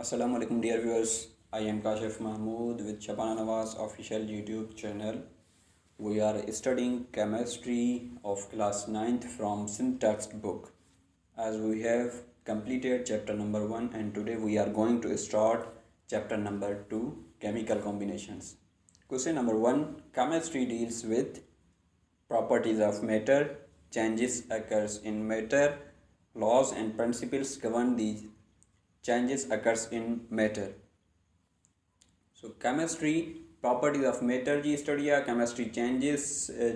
Assalamu alaikum dear viewers. I am Kashif Mahmood with Shabana Nawaz official YouTube channel. We are studying chemistry of class 9th from syntax book. As we have completed chapter number 1 and today we are going to start chapter number 2, chemical combinations. Question number 1, chemistry deals with properties of matter, changes occurs in matter, laws and principles govern these changes occurs in matter. So chemistry properties of matter जी study आहे, chemistry changes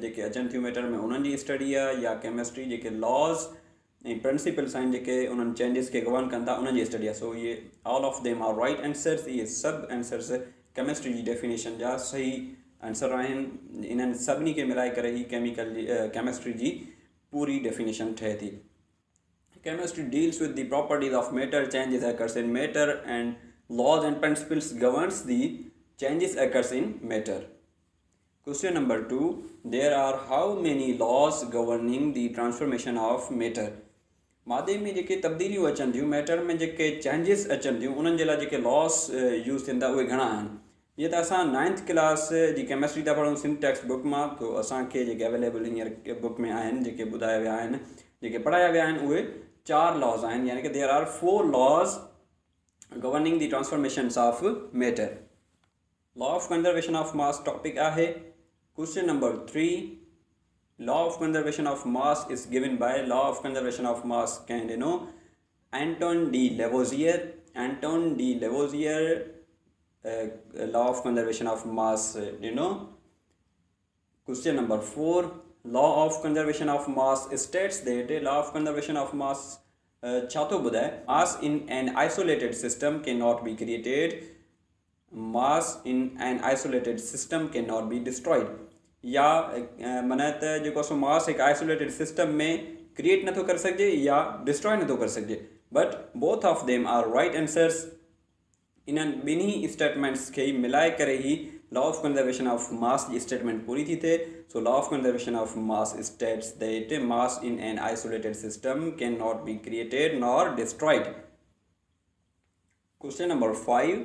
जेके अचनि थियूं matter में उन्हनि जी study आहे, या chemistry जेके laws ऐं principles आहिनि जेके उन्हनि changes खे गवर्न कनि था उन्हनि जी स्टडी आहे. सो ये all of them are right answers. इहे सभु आंसर्स chemistry जी डेफिनेशन जा सही आंसर आहिनि. इन्हनि सभिनी खे मिलाए करे ही chemistry जी पूरी डेफिनेशन ठहे थी. Chemistry deals with the properties of matter, changes occurs in matter, and laws and principles governs the changes occurs in matter. Question number 2, there are how many laws governing the transformation of matter? मादे में जेके तब्दीलियूं अचनि थियूं, matter में जेके changes अचनि थियूं उन्हनि जे लाइ जेके लॉस यूज़ थियनि था उहे घणा आहिनि. जीअं त असां 9th क्लास जी केमिस्ट्री था पढ़ूं सिंटेक्स बुक मां, तो असांखे जेके अवेलेबल हींअर बुक में आहिनि, जेके ॿुधाया विया आहिनि, जेके पढ़ाया विया आहिनि, उहे 4 लॉज आहिनि. यानी कि there are 4 laws governing the transformations of matter. Law of conservation of mass topic आहे. Question number 3, law of conservation of mass is given by law of conservation of mass can you know Anton de Lavoisier. Anton de Lavoisier law of conservation of mass Question number 4, law of conservation of mass states that law of conservation of mass छा थो ॿुधाए, mass in an isolated system cannot be created, mass in an isolated system cannot be destroyed. या माना त जेको असां मास हिकु isolated system में क्रिएट नथो करे सघिजे या डिस्ट्रॉय नथो करे सघिजे, but both of them are right answers. इन्हनि ॿिन्ही स्टेटमेंट्स खे मिलाए करे ही law of conservation of mass जी स्टेटमेंट पूरी थी थिए. So law of conservation of mass states that mass in an isolated system can not be created nor destroyed. Question number 5,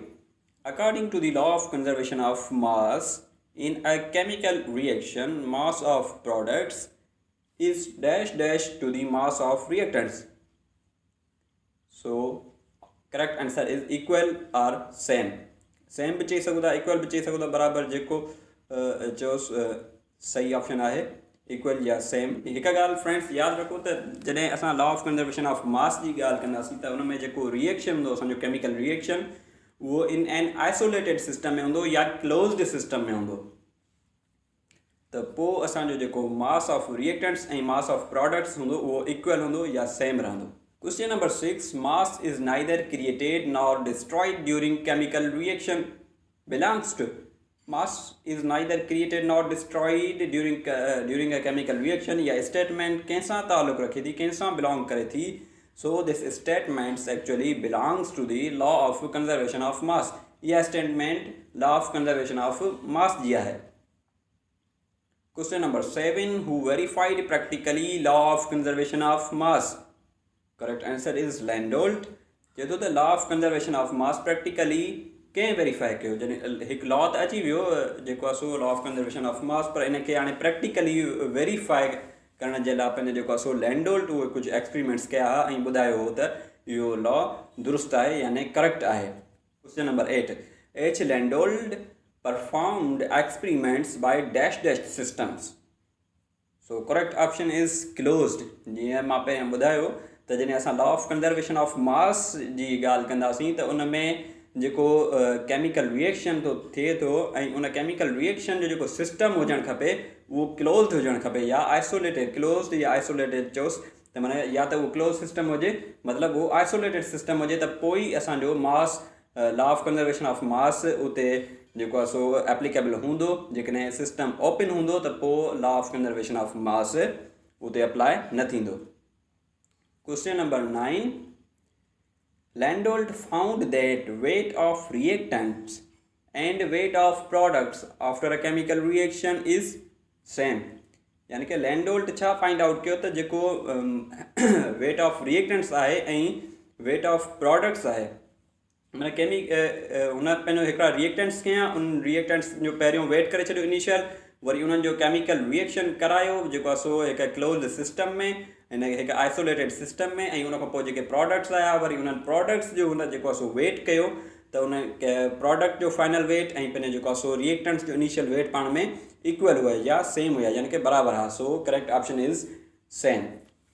according to the law of conservation of mass, in a chemical reaction, mass of products is dash dash to the mass of reactants. So correct answer is equal or same. Same भी चई सघो था, equal भी चई सघो था, बराबर जेको जो सही ऑप्शन आहे equal या same. हिकु ॻाल्हि फ्रेंड्स यादि रखो त जॾहिं असां law of conservation of mass जी ॻाल्हि कंदासीं त उन में जेको रिएक्शन हूंदो असांजो केमिकल रिएक्शन वो इन एन आइसोलेटेड सिस्टम में हूंदो या क्लोज्ड सिस्टम में हूंदो. त पोइ असांजो जेको मास ऑफ रिएक्टेंट्स ऐं मास ऑफ प्रोडक्ट्स हूंदो उहो इक्वल हूंदो या सेम रहंदो. Question number 6, mass is neither created nor destroyed during chemical reaction belongs to. Mass is neither created nor destroyed during a chemical reaction. या statement कंहिंसां ताल्लुक़ रखे थी, कंहिंसां बिलोंग करे थी. So this statements actually belongs to the law of conservation of mass. इहा statement law of conservation of mass जी आहे. Question number 7, who verified practically law of conservation of mass? Correct answer is Landolt. जेतो त law of conservation of mass practically कंहिं verify कयो. जॾहिं हिकु law त अची वियो जेको आहे सो लॉ ऑफ कंजर्वेशन ऑफ मास, पर इनखे हाणे प्रैक्टिकली वेरीफाई करण जे लाइ पंहिंजो जेको आहे सो लैंडोल्ट उहे कुझु एक्सपेरिमेंट्स कया ऐं ॿुधायो हो त इहो लॉ दुरुस्त आहे यानी करेक्ट आहे. Question number 8, H. Landolt performed experiments by dash dash systems. So correct option is closed. जीअं मां पहिरियों ॿुधायो त जॾहिं असां law of conservation of mass जी ॻाल्हि कंदासीं त उन में जेको केमिकल रिएक्शन थो थिए थो ऐं उन केमिकल रिएक्शन जो जेको सिस्टम हुजणु खपे उहो क्लोज्ड हुजणु खपे या आइसोलेटेड. क्लोज्ड या आइसोलेटेड चयोसि त माना या त उहो क्लोज सिस्टम हुजे, मतिलबु उहो आइसोलेटेड सिस्टम हुजे, त पोइ ई असांजो मास लॉ ऑफ कंजर्वेशन ऑफ मास उते जेको आहे सो एप्लीकेबल हूंदो. जेकॾहिं सिस्टम ओपन हूंदो त पोइ लॉ ऑफ कंजर्वेशन ऑफ मास उते अप्लाई न थींदो. Question number 9, Landolt found that weight of reactants and weight of products after a chemical reaction is same. यानी कि लैंडोल्ट छा फाइंड आउट कयो त जेको वेट ऑफ रिएक्टेंट्स आहे ऐं वेट ऑफ प्रोडक्ट्स आहे माना हुन पंहिंजो हिकिड़ा रिएक्टेंट्स कया, उन रिएक्टेंट्स जो पहिरियों वेट करे छॾियो इनिशियल, वरी उन्हनि जो केमिकल रिएक्शन करायो जेको आहे सो हिकु क्लोज़्ड सिस्टम में, हिन हिकु आइसोलेटेड सिस्टम में, ऐं उन खां पोइ जेके प्रोडक्ट्स आया वरी उन्हनि प्रोडक्ट्स जो हुन जेको आहे सो वेट कयो, त उन प्रोडक्ट जो फाइनल वेट ऐं पंहिंजो जेको आहे सो रिएक्टेंट्स जो इनिशियल वेट पाण में इक्वल हुआ या सेम हुआ, यानी कि बराबरि आहे. So correct option is same.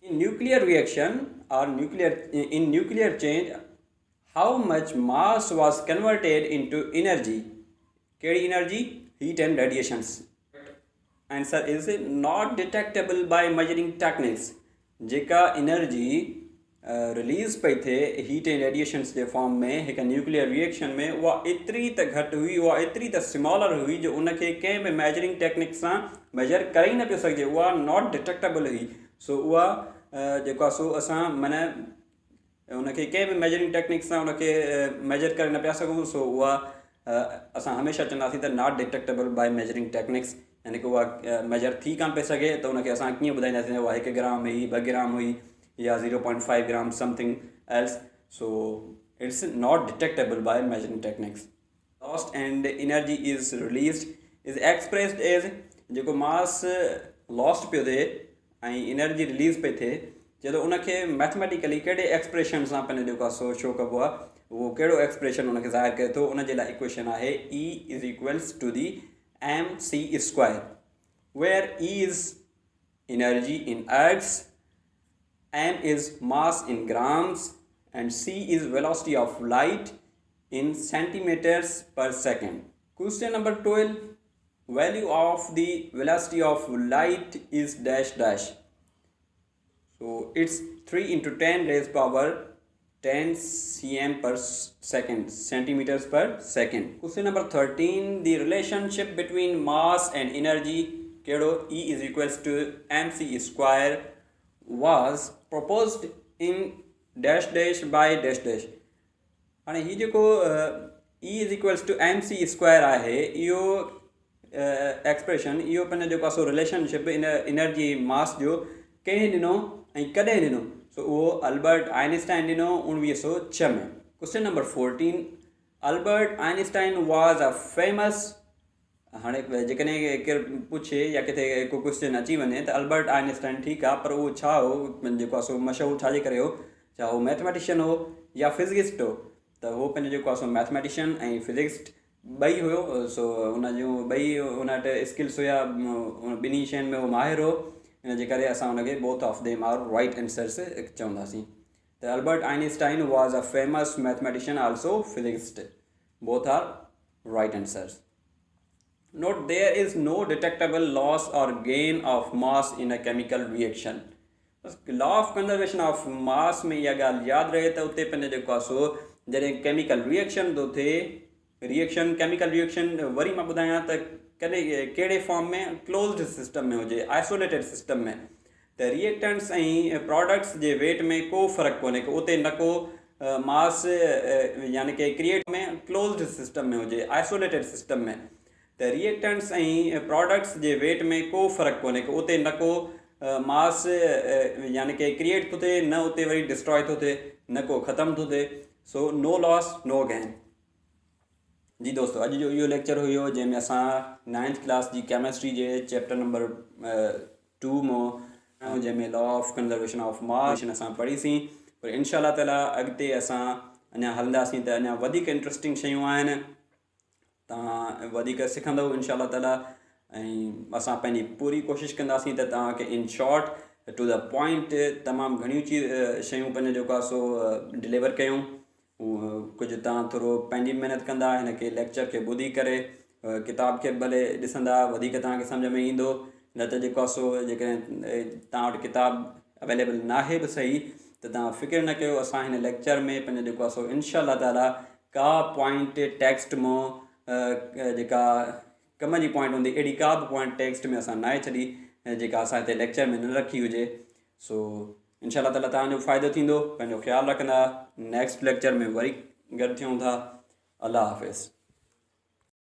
In nuclear reaction और nuclear change, how much mass was converted into energy? Kedi energy? Heat and radiations. Answer is not detectable by measuring techniques. जेका energy release पई थिए heat and radiations J form में हिकु nuclear reaction में, उहा एतिरी त घटि हुई, उहा एतिरी त स्मॉलर हुई जो उनखे कंहिं बि मेजरिंग टेक्निक सां मेजर करे ई न पियो सघिजे, उहा नॉट डिटेक्टेबल हुई. सो उहा जेको आहे सो असां माना उनखे कंहिं बि मेजरिंग टेक्निक सां उनखे मेजर करे न पिया सघूं. सो उहा असां हमेशह चवंदासीं त not detectable by measuring techniques, यानी कि उहा मेजर थी कान पई सघे, त उनखे असां कीअं ॿुधाईंदासीं उहा 1 ग्राम हुई, 2 ग्राम हुई या 0.5 gram something else. So it's not detectable by measuring techniques. Lost and energy is released is expressed as, जेको मास लॉस्ट पियो थिए ऐं एनर्जी रिलीज़ पई थिए, जॾहिं उनखे मैथमेटिकली कहिड़े एक्सप्रेशन सां पंहिंजो जेको आहे सो शो कबो आहे, उहो कहिड़ो एक्सप्रेशन उनखे ज़ाहिर करे थो, उनजे लाइ इक्वेशन आहे E is equals to the mc square, where E is energy in ergs, m is mass in grams, and c is velocity of light in centimeters per second. Question number 12. Value of the velocity of light is dash dash. So it's 3 into 10 raised power 10 cm per second, centimeters per second. Question number 13. The relationship between mass and energy, kedo E is equals to mc square, was proposed in dash dash by dash dash. हाणे ही जेको E is equals to mc square आहे, इहो expression, इहो पंहिंजो जेको आहे सो relationship in energy मास जो कंहिं ॾिनो ऐं कॾहिं ॾिनो? सो उहो अल्बर्ट आइंस्टाइन ॾिनो 1906 में. Question number 14. Albert Einstein was a famous, हाणे जेकॾहिं केरु पुछे या किथे को क्वेश्चन अची वञे त अल्बर्ट आइंस्टाइन ठीकु आहे, पर उहो छा हो, जेको आहे सो मशहूरु छाजे करे हो? छा उहो मैथमेटिशियन हो या फिज़िकिस्ट हो? त उहो पंहिंजो जेको आहे सो मैथमेटिशियन ऐं फिज़िक्स्ट ॿई हुयो. सो उन जूं ॿई उन वटि स्किल्स हुया, ॿिन्ही शयुनि में उहो माहिर हो, इन जे करे असां हुनखे both of them are right answers चवंदासीं. त Albert Einstein was a famous mathematician, also physicist. Both are right answers. Note, there is no detectable loss or gain of mass in a chemical reaction. Law of conservation of मास में इहा ॻाल्हि यादि रहे त उते पंहिंजो जेको आहे सो जॾहिं केमिकल रिएक्शन थो थिए, केमिकल रिएक्शन वरी मां ॿुधायां त कॾहिं कहिड़े फॉर्म में, क्लोज्ड सिस्टम में हुजे, आइसोलेटेड सिस्टम में, त रिएक्टेंट्स ऐं प्रोडक्ट्स जे वेट में को फ़र्क़ु कोन्हे को उते, न को मास यानी कि क्रिएट में क्लोज्ड सिस्टम में हुजे, आइसोलेटेड सिस्टम में, त रिएक्टेंट्स ऐं प्रोडक्ट्स जे वेट में को फ़र्क़ु कोन्हे को उते, न को मास यानी कि क्रिएट थो थिए, न उते वरी डिस्ट्रॉय थो थिए, न को ख़तमु थो थिए. सो नो लॉस नो गेन. जी दोस्तों, अॼु जो इहो लेक्चर हुयो जंहिंमें असां 9th क्लास जी केमिस्ट्री जे चैप्टर नंबर 2 मां, जंहिंमें लॉ ऑफ कंजर्वेशन ऑफ मास असां पढ़ीसीं. पर इनशा ताला अॻिते असां अञा हलंदासीं त अञा वधीक इंट्रस्टिंग शयूं आहिनि, तव्हां वधीक सिखंदव इनशा ताला, ऐं असां पंहिंजी पूरी कोशिशि कंदासीं त तव्हांखे in short two the point तमामु घणियूं शयूं पंहिंजो जेको आहे सो डिलीवर कयूं. कुझु तव्हां थोरो पंहिंजी महिनत कंदा, हिन खे लेक्चर खे ॿुधी करे किताब खे भले ॾिसंदा, वधीक तव्हांखे सम्झ में ईंदो. न त जेको आहे सो जेकॾहिं तव्हां वटि किताब अवेलेबल नाहे बि सही, त तव्हां फ़िक्र न कयो, असां हिन लेक्चर में पंहिंजो जेको आहे सो इनशा ताला का पॉइंट टेक्स्ट मां जेका कम जी पॉइंट हूंदी, अहिड़ी का बि पॉइंट टेक्स्ट में असां नाहे छॾी जेका असां हिते लेक्चर में न रखी हुजे. सो इनशा ताला तव्हांजो फ़ाइदो थींदो. पंहिंजो ख़्यालु रखंदा. नेक्स्ट लेक्चर में वरी गॾु थियूं था. अल्लाह हाफ़िज़.